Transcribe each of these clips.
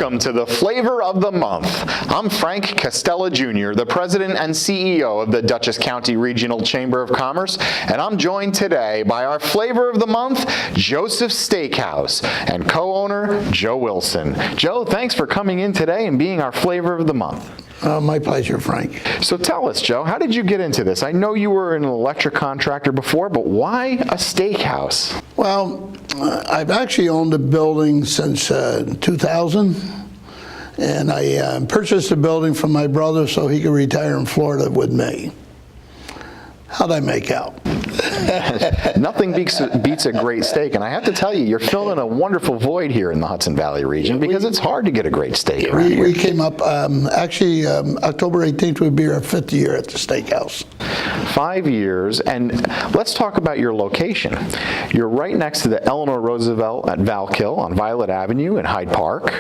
Welcome to the Flavor of the Month. I'm Frank Castella Jr., the President and CEO of the Dutchess County Regional Chamber of Commerce, and I'm joined today by our Flavor of the Month, Josephs Steakhouse, and co-owner Joe Wilson. Joe, thanks for coming in today and being our Flavor of the Month. My pleasure, Frank. So tell us, Joe, how did you get into this? I know you were an electric contractor before, but why a steakhouse? Well, I've actually owned a building since 2000, and I purchased a building from my brother so he could retire in Florida with me. How'd I make out? Nothing beats a great steak, and I have to tell you, you're filling a wonderful void here in the Hudson Valley region because it's hard to get a great steak around here. We came up, October 18th would be our 5th year at the steakhouse. 5 years, and let's talk about your location. You're right next to the Eleanor Roosevelt at Valkill on Violet Avenue in Hyde Park,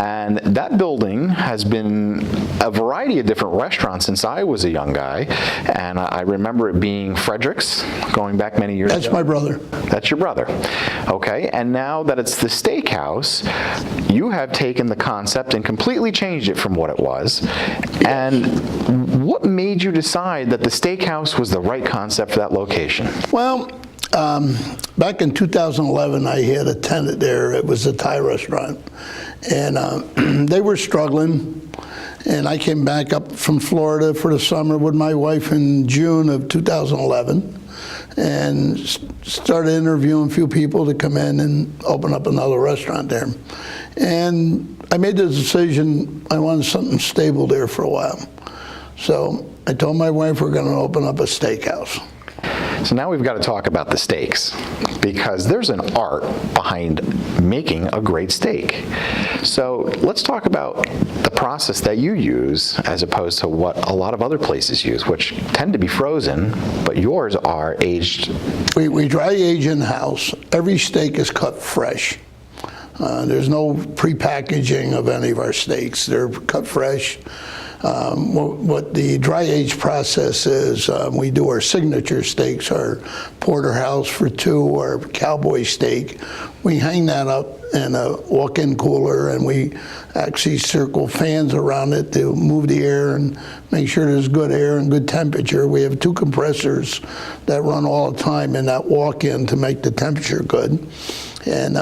and that building has been a variety of different restaurants since I was a young guy, and I remember it being Frederick's going back many years ago. That's my brother. That's your brother. Okay, and now that it's the steakhouse, you have taken the concept and completely changed it from what it was. Yes. And what made you decide that the steakhouse was the right concept for that location? Well, back in 2011, I had a tenant there. It was a Thai restaurant, and they were struggling. And I came back up from Florida for the summer with my wife in June of 2011 and started interviewing a few people to come in and open up another restaurant there. And I made the decision I wanted something stable there for a while. So I told my wife we're going to open up a steakhouse. So now we've got to talk about the steaks, because there's an art behind making a great steak. So let's talk about the process that you use as opposed to what a lot of other places use, which tend to be frozen, but yours are aged. We dry age in-house. Every steak is cut fresh. There's no pre-packaging of any of our steaks. They're cut fresh. What the dry age process is, we do our signature steaks, our porterhouse for two, our cowboy steak. We hang that up in a walk-in cooler, and we actually circle fans around it to move the air and make sure there's good air and good temperature. We have 2 compressors that run all the time in that walk-in to make the temperature good. And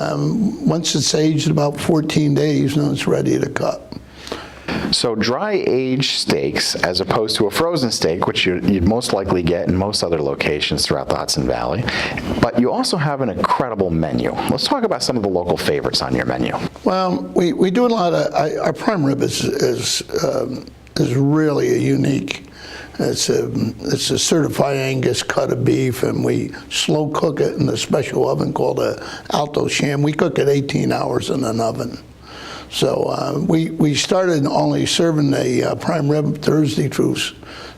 once it's aged about 14 days, then it's ready to cut. So dry aged steaks, as opposed to a frozen steak, which you'd most likely get in most other locations throughout the Hudson Valley, but you also have an incredible menu. Let's talk about some of the local favorites on your menu. Well, we do a lot of, our prime rib is really a unique. It's a certified Angus cut of beef, and we slow cook it in a special oven called a Alto Sham. We cook it 18 hours in an oven. So we started only serving the prime rib Thursday through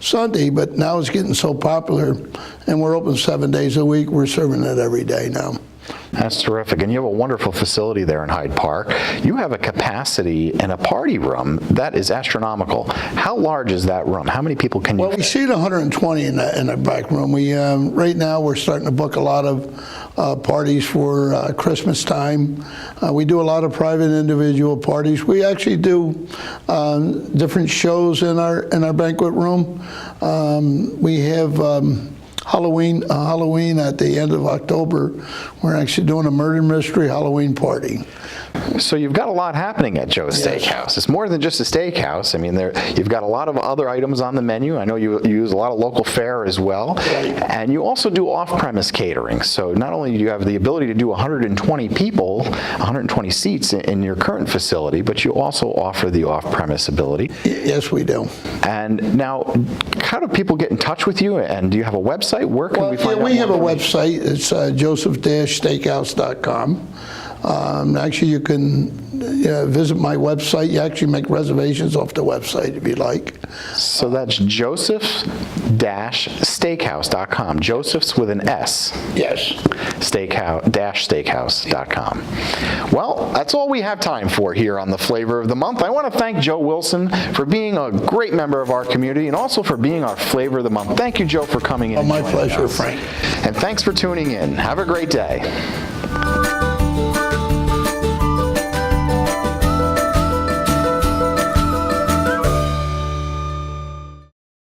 Sunday, but now it's getting so popular, and we're open 7 days a week. We're serving it every day now. That's terrific. And you have a wonderful facility there in Hyde Park. You have a capacity in a party room that is astronomical. How large is that room? How many people can you fit? Well, we seat 120 in the back room. We right now we're starting to book a lot of parties for Christmas time. We do a lot of private individual parties. We actually do different shows in our banquet room. We have Halloween at the end of October. We're actually doing a murder mystery Halloween party. So you've got a lot happening at Joe's Steakhouse. It's more than just a steakhouse. I mean, you've got a lot of other items on the menu. I know you use a lot of local fare as well. Right. And you also do off-premise catering. So not only do you have the ability to do 120 people, 120 seats in your current facility, but you also offer the off-premise ability. Yes, we do. And now, how do people get in touch with you? And do you have a website? Where can we find out? We have a website. It's josephs-steakhouse.com. Actually, you can visit my website. You actually make reservations off the website if you like. So that's josephs-steakhouse.com. Josephs with an S. Yes. Steakhouse-steakhouse.com. Well, that's all we have time for here on the Flavor of the Month. I want to thank Joe Wilson for being a great member of our community and also for being our Flavor of the Month. Thank you, Joe, for coming in. Oh, my pleasure, Frank. And thanks for tuning in. Have a great day.